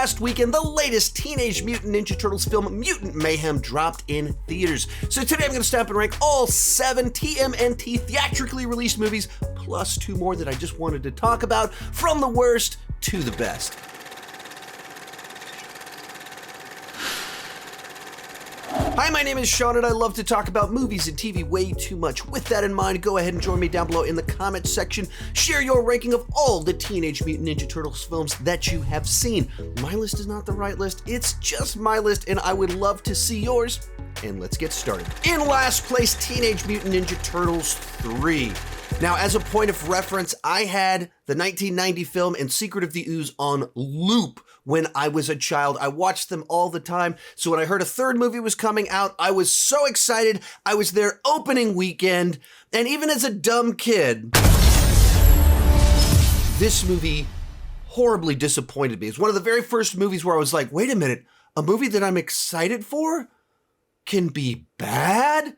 last weekend, the latest Teenage Mutant Ninja Turtles film, Mutant Mayhem, dropped in theaters. So today I'm going to stop and rank all 7 TMNT theatrically released movies, plus 2 more that I just wanted to talk about, from the worst to the best. Hi, my name is Sean, and I love to talk about movies and TV way too much. With that in mind, go ahead and join me down below in the comments section. Share your ranking of all the Teenage Mutant Ninja Turtles films that you have seen. My list is not the right list, it's just my list, and I would love to see yours. And let's get started. In last place, Teenage Mutant Ninja Turtles 3. Now, as a point of reference, I had the 1990 film and Secret of the Ooze on loop when I was a child. I watched them all the time, so when I heard a third movie was coming out, I was so excited. I was there opening weekend, and even as a dumb kid, this movie horribly disappointed me. It's one of the very first movies where I was like, wait a minute, a movie that I'm excited for can be bad?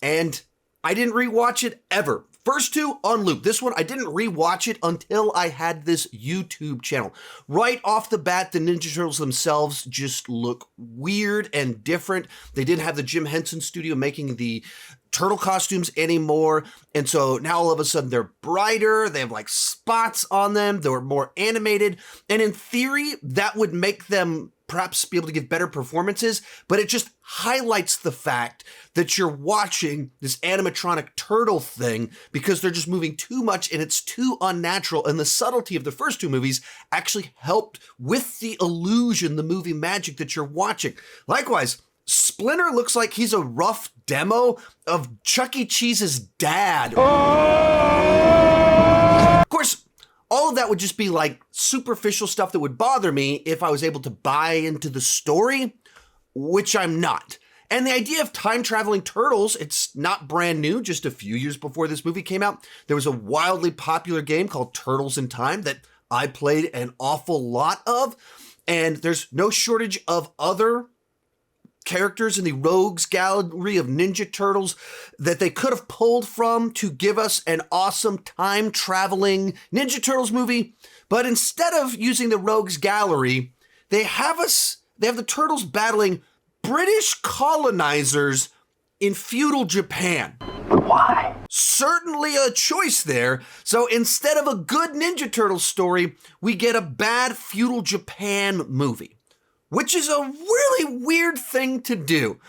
And I didn't rewatch it ever. First 2 on loop. This one, I didn't rewatch it until I had this YouTube channel. Right off the bat, the Ninja Turtles themselves just look weird and different. They didn't have the Jim Henson studio making the turtle costumes anymore. And so now all of a sudden they're brighter. They have like spots on them. They're more animated. And in theory, that would make them perhaps be able to give better performances, but it just highlights the fact that you're watching this animatronic turtle thing because they're just moving too much and it's too unnatural. And the subtlety of the first 2 movies actually helped with the illusion, the movie magic that you're watching. Likewise, Splinter looks like he's a rough demo of Chuck E. Cheese's dad. Of course, all of that would just be like superficial stuff that would bother me if I was able to buy into the story, which I'm not. And the idea of time-traveling turtles, it's not brand new. Just a few years before this movie came out, there was a wildly popular game called Turtles in Time that I played an awful lot of. And there's no shortage of other characters in the Rogues Gallery of Ninja Turtles that they could have pulled from to give us an awesome time-traveling Ninja Turtles movie. But instead of using the Rogues Gallery, they have the Turtles battling British colonizers in feudal Japan. Why? Certainly a choice there. So instead of a good Ninja Turtles story, we get a bad feudal Japan movie, which is a really weird thing to do.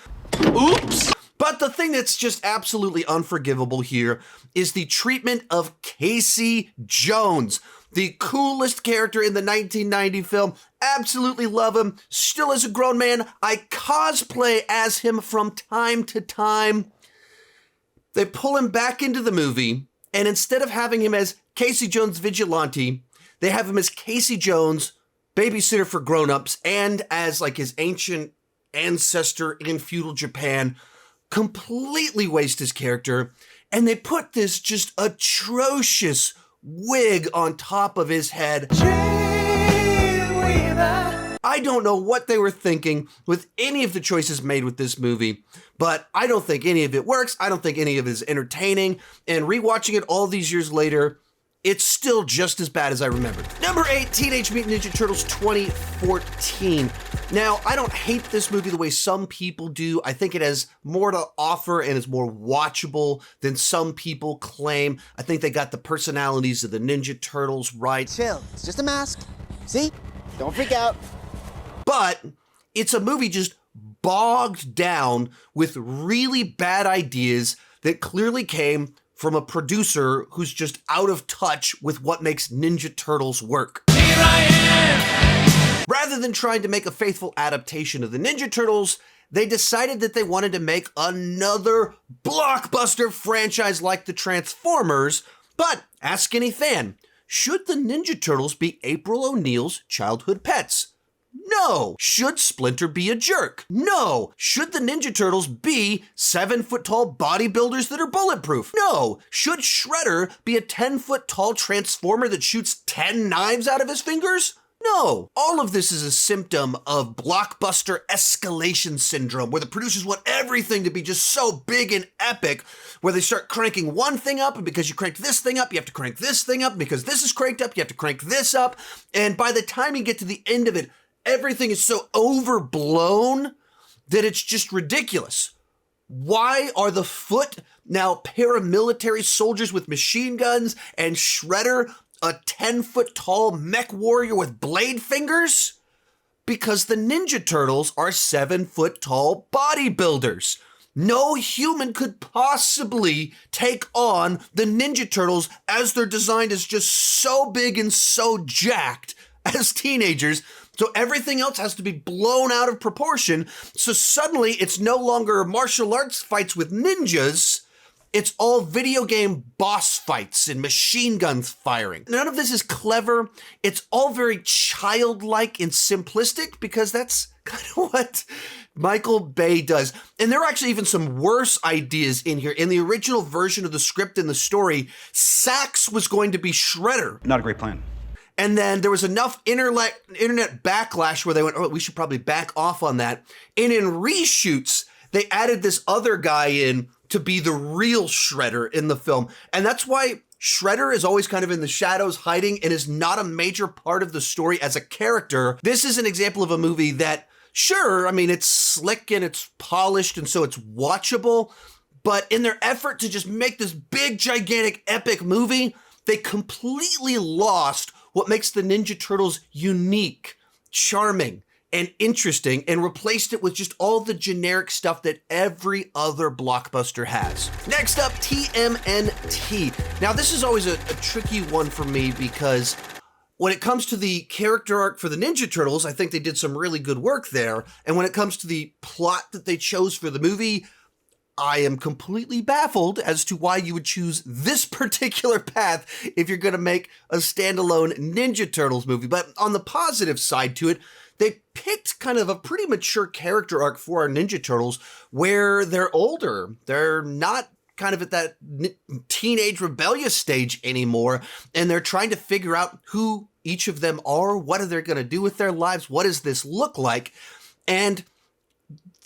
Oops. But the thing that's just absolutely unforgivable here is the treatment of Casey Jones, the coolest character in the 1990 film. Absolutely love him. Still as a grown man, I cosplay as him from time to time. They pull him back into the movie, and instead of having him as Casey Jones Vigilante, they have him as Casey Jones babysitter for grown-ups, and as like his ancient ancestor in feudal Japan. Completely waste his character, and they put this just atrocious wig on top of his head. I don't know what they were thinking with any of the choices made with this movie, but I don't think any of it works. I don't think any of it is entertaining, and rewatching it all these years later, it's still just as bad as I remembered. Number 8, Teenage Mutant Ninja Turtles 2014. Now, I don't hate this movie the way some people do. I think it has more to offer and is more watchable than some people claim. I think they got the personalities of the Ninja Turtles right. Chill, it's just a mask. See? Don't freak out. But it's a movie just bogged down with really bad ideas that clearly came from a producer who's just out of touch with what makes Ninja Turtles work. Here I am! Rather than trying to make a faithful adaptation of the Ninja Turtles, they decided that they wanted to make another blockbuster franchise like the Transformers. But ask any fan, should the Ninja Turtles be April O'Neil's childhood pets? No. Should Splinter be a jerk? No. Should the Ninja Turtles be 7-foot-tall bodybuilders that are bulletproof? No. Should Shredder be a 10-foot-tall transformer that shoots 10 knives out of his fingers? No. All of this is a symptom of blockbuster escalation syndrome, where the producers want everything to be just so big and epic, where they start cranking one thing up, and because you cranked this thing up, you have to crank this thing up, because this is cranked up, you have to crank this up, and by the time you get to the end of it, everything is so overblown that it's just ridiculous. Why are the Foot now paramilitary soldiers with machine guns and Shredder a 10-foot tall mech warrior with blade fingers? Because the Ninja Turtles are 7-foot tall bodybuilders. No human could possibly take on the Ninja Turtles as they're designed as just so big and so jacked as teenagers. So everything else has to be blown out of proportion. So suddenly it's no longer martial arts fights with ninjas. It's all video game boss fights and machine guns firing. None of this is clever. It's all very childlike and simplistic because that's kind of what Michael Bay does. And there are actually even some worse ideas in here. In the original version of the script and the story, Sax was going to be Shredder. Not a great plan. And then there was enough internet backlash where they went, oh, we should probably back off on that. And in reshoots, they added this other guy in to be the real Shredder in the film. And that's why Shredder is always kind of in the shadows hiding and is not a major part of the story as a character. This is an example of a movie that, sure, I mean, it's slick and it's polished and so it's watchable, but in their effort to just make this big, gigantic, epic movie, they completely lost what makes the Ninja Turtles unique, charming, and interesting, and replaced it with just all the generic stuff that every other blockbuster has. Next up, TMNT. Now, this is always a tricky one for me because when it comes to the character arc for the Ninja Turtles, I think they did some really good work there. And when it comes to the plot that they chose for the movie, I am completely baffled as to why you would choose this particular path if you're going to make a standalone Ninja Turtles movie. But on the positive side to it, they picked kind of a pretty mature character arc for our Ninja Turtles where they're older. They're not kind of at that teenage rebellious stage anymore, and they're trying to figure out who each of them are, what are they going to do with their lives, what does this look like, and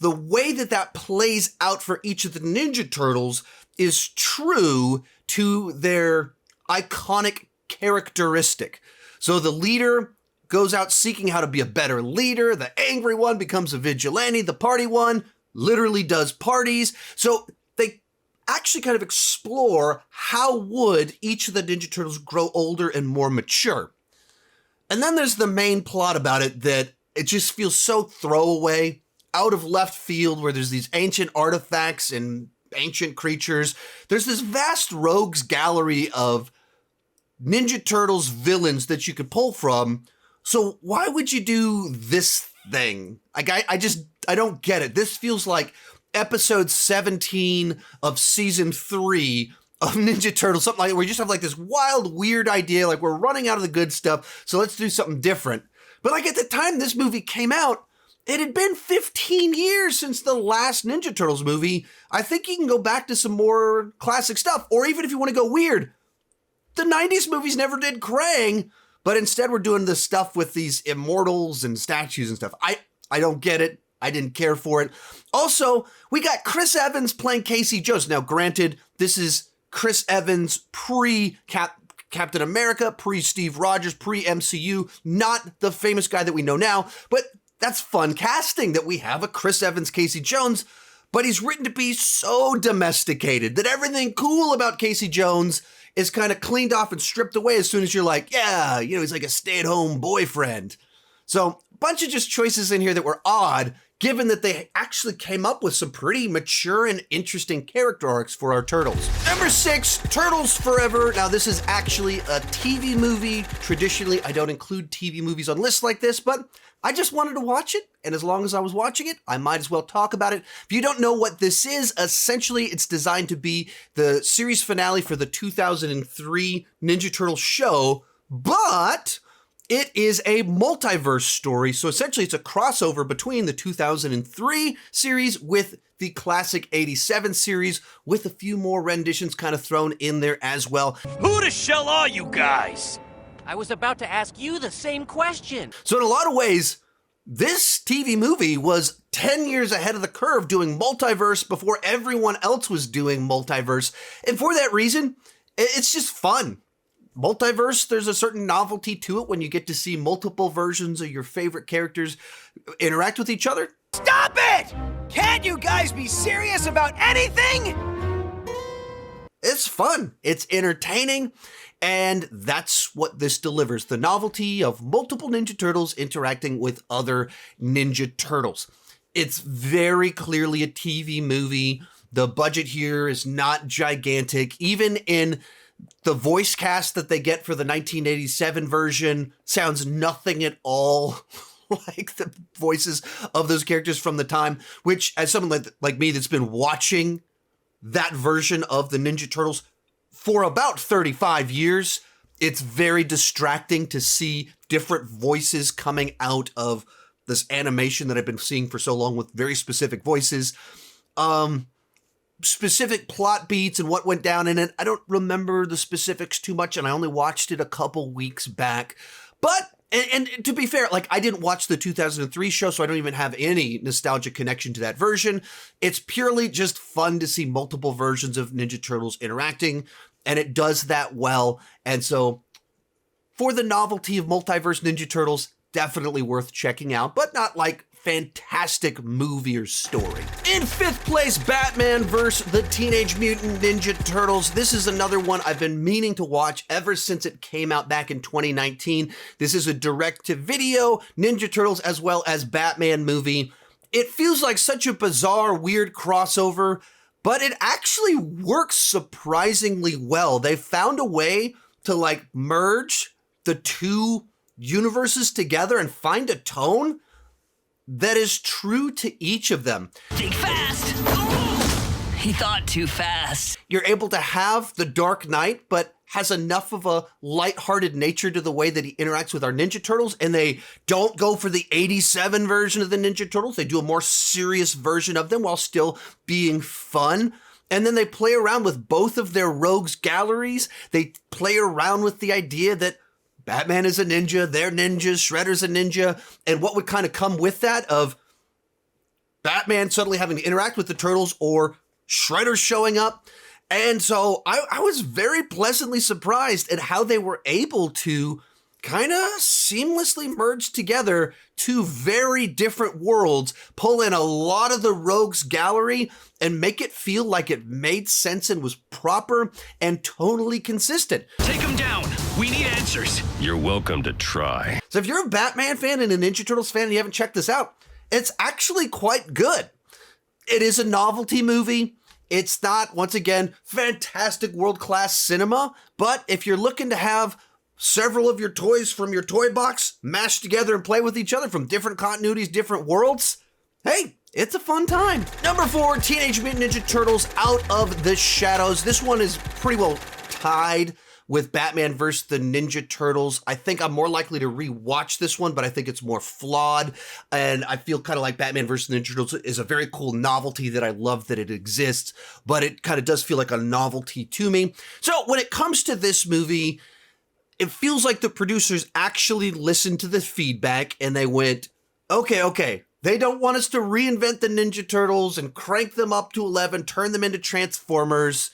the way that that plays out for each of the Ninja Turtles is true to their iconic characteristic. So the leader goes out seeking how to be a better leader. The angry one becomes a vigilante. The party one literally does parties. So they actually kind of explore how would each of the Ninja Turtles grow older and more mature. And then there's the main plot about it that it just feels so throwaway, out of left field, where there's these ancient artifacts and ancient creatures. There's this vast rogues gallery of Ninja Turtles villains that you could pull from. So why would you do this thing? Like, I don't get it. This feels like episode 17 of season 3 of Ninja Turtles, something like that, where you just have like this wild, weird idea, like we're running out of the good stuff, so let's do something different. But like at the time this movie came out, it had been 15 years since the last Ninja Turtles movie. I think you can go back to some more classic stuff. Or even if you want to go weird, the 90s movies never did Krang, but instead we're doing this stuff with these immortals and statues and stuff. I don't get it. I didn't care for it. Also, we got Chris Evans playing Casey Jones. Now, granted, this is Chris Evans pre-Captain America, pre-Steve Rogers, pre-MCU, not the famous guy that we know now, but that's fun casting that we have a Chris Evans Casey Jones, but he's written to be so domesticated that everything cool about Casey Jones is kind of cleaned off and stripped away as soon as you're like, yeah, he's like a stay-at-home boyfriend. So a bunch of just choices in here that were odd, given that they actually came up with some pretty mature and interesting character arcs for our Turtles. Number 6, Turtles Forever. Now, this is actually a TV movie. Traditionally, I don't include TV movies on lists like this, but I just wanted to watch it, and as long as I was watching it, I might as well talk about it. If you don't know what this is, essentially it's designed to be the series finale for the 2003 Ninja Turtles show, but it is a multiverse story, so essentially it's a crossover between the 2003 series with the classic 87 series, with a few more renditions kind of thrown in there as well. Who the shell are you guys? I was about to ask you the same question. So in a lot of ways, this TV movie was 10 years ahead of the curve doing multiverse before everyone else was doing multiverse. And for that reason, it's just fun. multiverse, there's a certain novelty to it when you get to see multiple versions of your favorite characters interact with each other. Stop it! Can't you guys be serious about anything? It's fun, it's entertaining, and that's what this delivers. The novelty of multiple Ninja Turtles interacting with other Ninja Turtles. It's very clearly a TV movie. The budget here is not gigantic. Even in the voice cast that they get for the 1987 version sounds nothing at all like the voices of those characters from the time, which as someone like me that's been watching that version of the Ninja Turtles for about 35 years, it's very distracting to see different voices coming out of this animation that I've been seeing for so long with very specific voices. Specific plot beats and what went down in it. I don't remember the specifics too much, and I only watched it a couple weeks back. But, and to be fair, like I didn't watch the 2003 show, so I don't even have any nostalgic connection to that version. It's purely just fun to see multiple versions of Ninja Turtles interacting, and it does that well. And so, for the novelty of multiverse Ninja Turtles, definitely worth checking out, but not like fantastic movie or story. In fifth place, Batman vs. the Teenage Mutant Ninja Turtles. This is another one I've been meaning to watch ever since it came out back in 2019. This is a direct-to-video Ninja Turtles as well as Batman movie. It feels like such a bizarre, weird crossover, but it actually works surprisingly well. They found a way to like merge the two universes together and find a tone that is true to each of them. Think fast! Oh, he thought too fast. You're able to have the Dark Knight, but has enough of a lighthearted nature to the way that he interacts with our Ninja Turtles, and they don't go for the 87 version of the Ninja Turtles. They do a more serious version of them while still being fun. And then they play around with both of their rogues galleries. They play around with the idea that Batman is a ninja, they're ninjas, Shredder's a ninja, and what would kind of come with that of Batman suddenly having to interact with the Turtles or Shredder showing up. And so I was very pleasantly surprised at how they were able to kind of seamlessly merge together two very different worlds, pull in a lot of the rogues gallery and make it feel like it made sense and was proper and tonally consistent. Take him down. We need answers. You're welcome to try. So if you're a Batman fan and a Ninja Turtles fan and you haven't checked this out, it's actually quite good. It is a novelty movie. It's not, once again, fantastic world-class cinema, but if you're looking to have several of your toys from your toy box mashed together and play with each other from different continuities, different worlds, hey, it's a fun time. Number 4, Teenage Mutant Ninja Turtles Out of the Shadows. This one is pretty well tied with Batman vs. the Ninja Turtles. I think I'm more likely to rewatch this one, but I think it's more flawed. And I feel kind of like Batman vs. the Ninja Turtles is a very cool novelty that I love that it exists, but it kind of does feel like a novelty to me. So when it comes to this movie, it feels like the producers actually listened to the feedback and they went, okay, they don't want us to reinvent the Ninja Turtles and crank them up to 11, turn them into Transformers.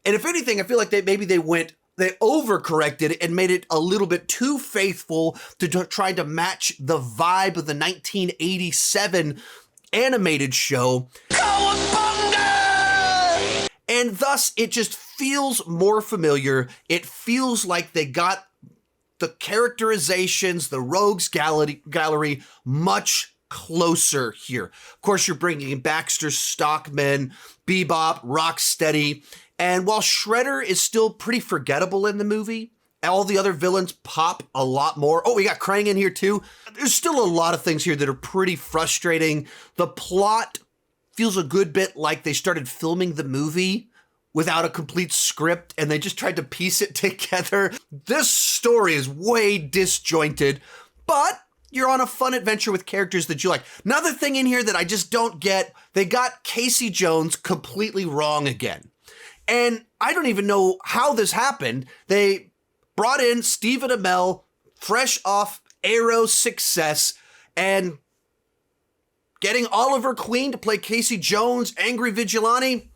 And if anything, I feel like they overcorrected and made it a little bit too faithful to try to match the vibe of the 1987 animated show. And thus, it just feels more familiar. It feels like they got the characterizations, the rogues gallery much closer here. Of course, you're bringing in Baxter Stockman, Bebop, Rocksteady, and while Shredder is still pretty forgettable in the movie, all the other villains pop a lot more. Oh, we got Krang in here too. There's still a lot of things here that are pretty frustrating. The plot feels a good bit like they started filming the movie without a complete script and they just tried to piece it together. This story is way disjointed, but you're on a fun adventure with characters that you like. Another thing in here that I just don't get, they got Casey Jones completely wrong again. And I don't even know how this happened. They brought in Stephen Amell, fresh off Arrow's success, and getting Oliver Queen to play Casey Jones, angry vigilante,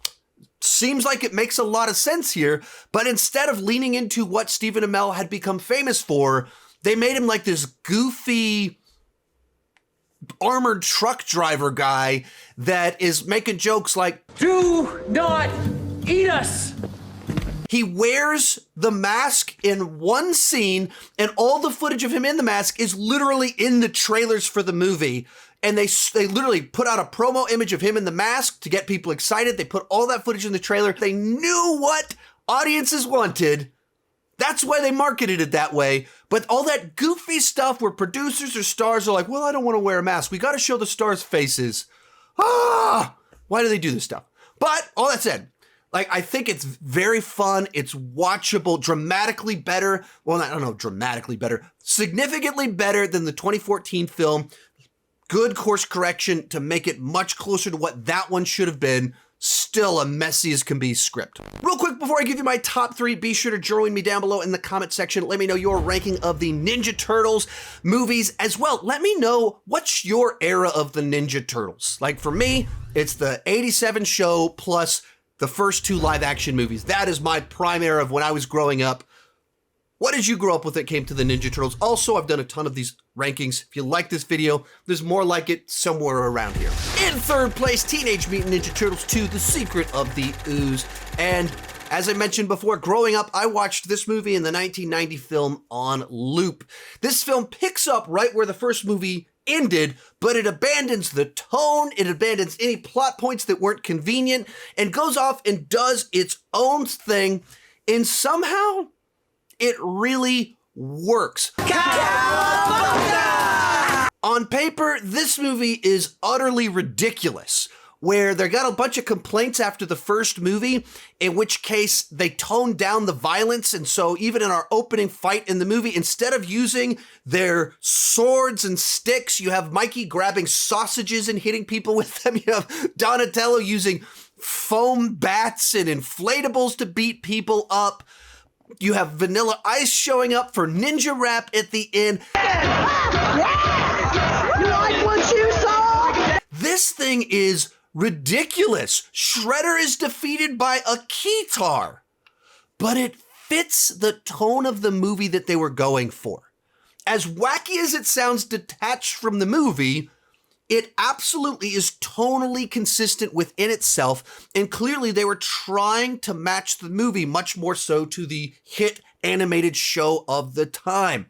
seems like it makes a lot of sense here, but instead of leaning into what Stephen Amell had become famous for, they made him like this goofy armored truck driver guy that is making jokes like, Do not eat us! he wears the mask in one scene, and all the footage of him in the mask is literally in the trailers for the movie. And they literally put out a promo image of him in the mask to get people excited. They put all that footage in the trailer. They knew what audiences wanted. That's why they marketed it that way. But all that goofy stuff where producers or stars are like, well, I don't want to wear a mask. We got to show the stars' faces. Why do they do this stuff? But all that said, like, I think it's very fun. It's watchable, dramatically better. Well, I don't know, dramatically better. Significantly better than the 2014 film. Good course correction to make it much closer to what that one should have been. Still a messy as can be script. Real quick, before I give you my top 3, be sure to join me down below in the comment section. Let me know your ranking of the Ninja Turtles movies as well. Let me know what's your era of the Ninja Turtles. Like for me, it's the 87 show plus the first 2 live action movies. That is my prime era of when I was growing up. What did you grow up with that came to the Ninja Turtles? Also, I've done a ton of these rankings. If you like this video, there's more like it somewhere around here. In third place, Teenage Mutant Ninja Turtles 2, The Secret of the Ooze. And as I mentioned before, growing up, I watched this movie in the 1990 film on loop. This film picks up right where the first movie ended, but it abandons the tone, it abandons any plot points that weren't convenient, and goes off and does its own thing, and somehow it really works. On paper, this movie is utterly ridiculous, where they got a bunch of complaints after the first movie, in which case they toned down the violence, and so even in our opening fight in the movie, instead of using their swords and sticks, you have Mikey grabbing sausages and hitting people with them. You have Donatello using foam bats and inflatables to beat people up. You have Vanilla Ice showing up for ninja rap at the end. You like what you saw? This thing is ridiculous. Shredder is defeated by a keytar, but it fits the tone of the movie that they were going for. As wacky as it sounds detached from the movie, it absolutely is tonally consistent within itself, and clearly they were trying to match the movie much more so to the hit animated show of the time.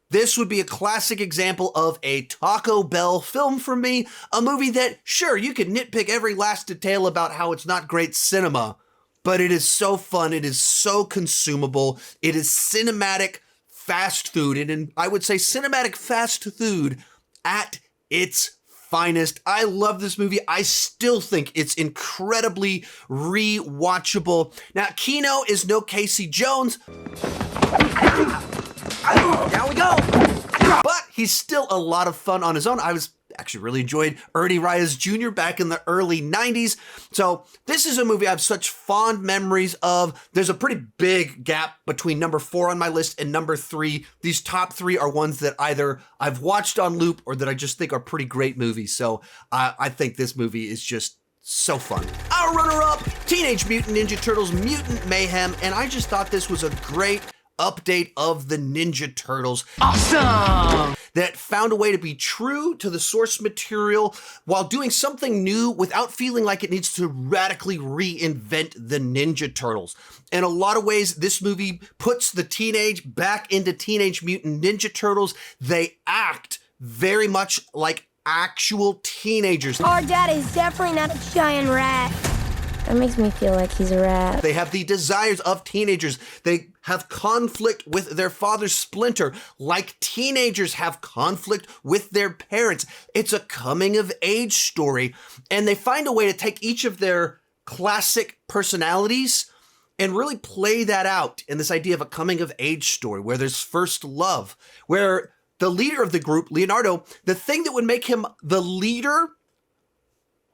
This would be a classic example of a Taco Bell film for me, a movie that, sure, you can nitpick every last detail about how it's not great cinema, but it is so fun, it is so consumable, it is cinematic fast food, and I would say cinematic fast food at its finest. I love this movie. I still think it's incredibly rewatchable. Now, Keno is no Casey Jones. Down we go! But he's still a lot of fun on his own. I was actually really enjoyed Ernie Reyes Jr. back in the early 90s. So this is a movie I have such fond memories of. There's a pretty big gap between number 4 on my list and number 3. These top 3 are ones that either I've watched on loop or that I just think are pretty great movies. So I think this movie is just so fun. Our runner-up, Teenage Mutant Ninja Turtles Mutant Mayhem. And I just thought this was a great update of the Ninja Turtles. Awesome! That found a way to be true to the source material while doing something new without feeling like it needs to radically reinvent the Ninja Turtles. In a lot of ways, this movie puts the teenage back into Teenage Mutant Ninja Turtles. They act very much like actual teenagers. Our dad is definitely not a giant rat. That makes me feel like he's a rat. They have the desires of teenagers. They have conflict with their father Splinter, like teenagers have conflict with their parents. It's a coming of age story, and they find a way to take each of their classic personalities and really play that out in this idea of a coming of age story where there's first love, where the leader of the group, Leonardo, the thing that would make him the leader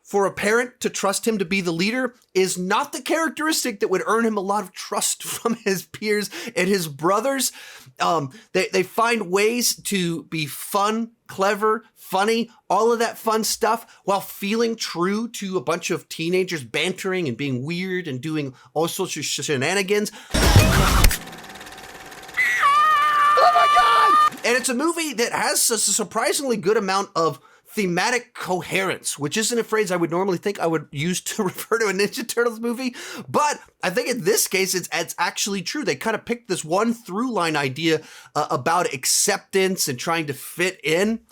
for a parent to trust him to be the leader is not the characteristic that would earn him a lot of trust from his peers and his brothers. They find ways to be fun, clever, funny, all of that fun stuff, while feeling true to a bunch of teenagers bantering and being weird and doing all sorts of shenanigans. Oh my God! And it's a movie that has a surprisingly good amount of thematic coherence, which isn't a phrase I would normally think I would use to refer to a Ninja Turtles movie, but I think in this case it's actually true. They kind of picked this one through line idea about acceptance and trying to fit in,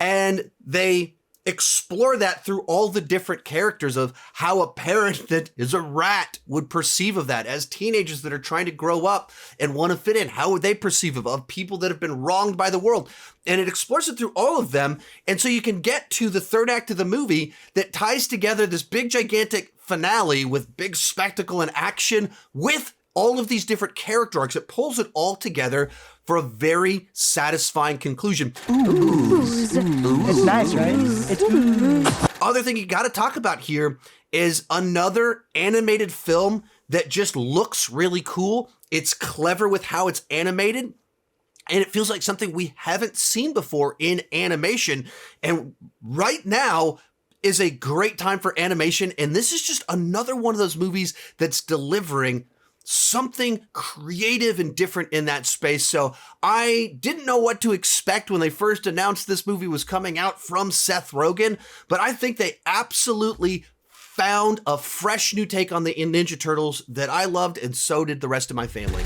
and they explore that through all the different characters of how a parent that is a rat would perceive of that, as teenagers that are trying to grow up and want to fit in, how would they perceive of people that have been wronged by the world. And it explores it through all of them. And so you can get to the third act of the movie that ties together this big gigantic finale with big spectacle and action with all of these different character arcs. It pulls it all together for a very satisfying conclusion. Ooze. It's nice, right? It's ooze. Other thing you got to talk about here is another animated film that just looks really cool. It's clever with how it's animated, and it feels like something we haven't seen before in animation. And right now is a great time for animation, and this is just another one of those movies that's delivering something creative and different in that space. So I didn't know what to expect when they first announced this movie was coming out from Seth Rogen, but I think they absolutely found a fresh new take on the Ninja Turtles that I loved, and so did the rest of my family.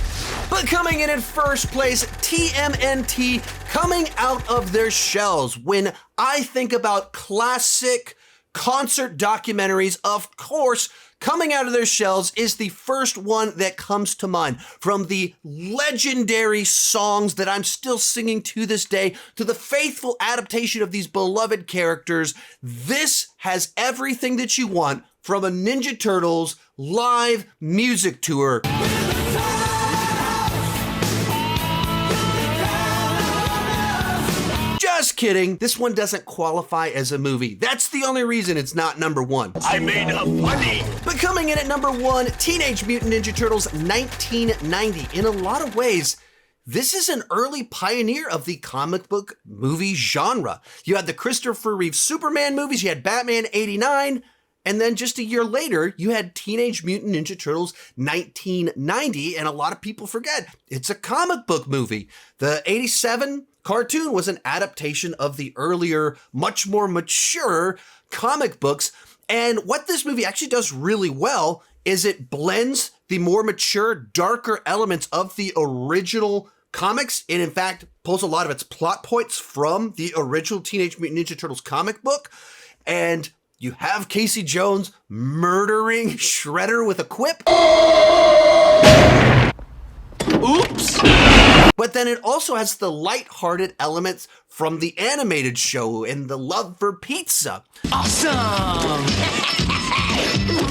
But coming in at first place, TMNT coming out of their shells. When I think about classic concert documentaries, of course, coming out of their shells is the first one that comes to mind. From the legendary songs that I'm still singing to this day, to the faithful adaptation of these beloved characters, this has everything that you want from a Ninja Turtles live music tour. Just kidding. This one doesn't qualify as a movie. That's the only reason it's not number one. I made a funny. But coming in at number one, Teenage Mutant Ninja Turtles 1990. In a lot of ways, this is an early pioneer of the comic book movie genre. You had the Christopher Reeve Superman movies, you had Batman 89, and then just a year later, you had Teenage Mutant Ninja Turtles 1990, and a lot of people forget, it's a comic book movie. The 87 cartoon was an adaptation of the earlier, much more mature comic books. And what this movie actually does really well is it blends the more mature, darker elements of the original comics. And in fact, pulls a lot of its plot points from the original Teenage Mutant Ninja Turtles comic book. And you have Casey Jones murdering Shredder with a quip. Oops! But then it also has the lighthearted elements from the animated show and the love for pizza. Awesome!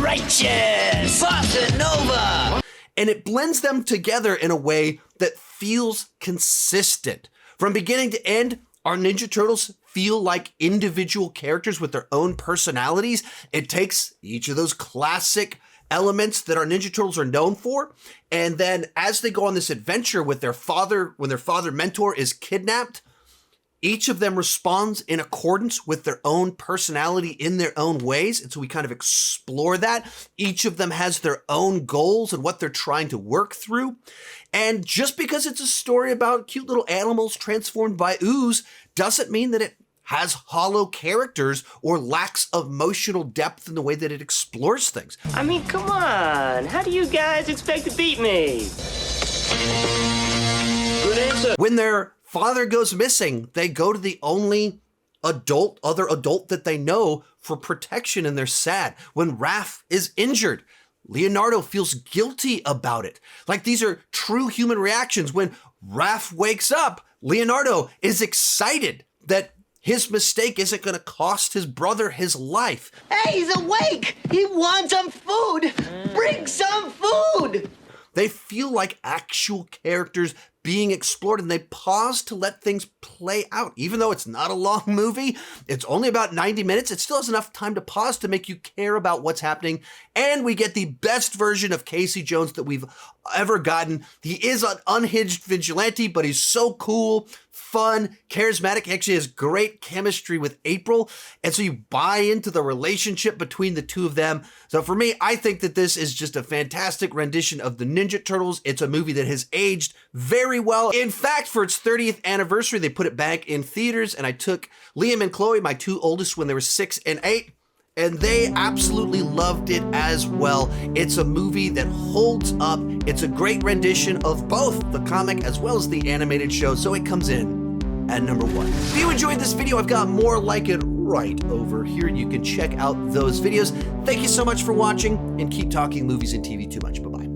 Righteous! Bossa Nova! And it blends them together in a way that feels consistent. From beginning to end, our Ninja Turtles feel like individual characters with their own personalities. It takes each of those classic elements that our Ninja Turtles are known for, and then as they go on this adventure with their father, when their father mentor is kidnapped, each of them responds in accordance with their own personality in their own ways, and so we kind of explore that. Each of them has their own goals and what they're trying to work through, and just because it's a story about cute little animals transformed by Ooze doesn't mean that it has hollow characters or lacks emotional depth in the way that it explores things. I mean, come on. How do you guys expect to beat me? Good answer. When their father goes missing, they go to the only other adult that they know for protection, and they're sad. When Raph is injured, Leonardo feels guilty about it. Like, these are true human reactions. When Raph wakes up, Leonardo is excited that his mistake isn't going to cost his brother his life. Hey, he's awake! He wants some food! Bring some food! They feel like actual characters being explored, and they pause to let things play out. Even though it's not a long movie, it's only about 90 minutes, it still has enough time to pause to make you care about what's happening, and we get the best version of Casey Jones that we've ever gotten. He is an unhinged vigilante, but he's so cool, fun, charismatic. He actually has great chemistry with April, and so you buy into the relationship between the two of them. So for me, I think that this is just a fantastic rendition of the Ninja Turtles. It's a movie that has aged very well. In fact, for its 30th anniversary, they put it back in theaters, and I took Liam and Chloe, my two oldest, when they were 6 and 8, and they absolutely loved it as well. It's a movie that holds up. It's a great rendition of both the comic as well as the animated show, so it comes in at number 1. If you enjoyed this video, I've got more like it right over here. You can check out those videos. Thank you so much for watching, and keep talking movies and TV too much. Bye-bye.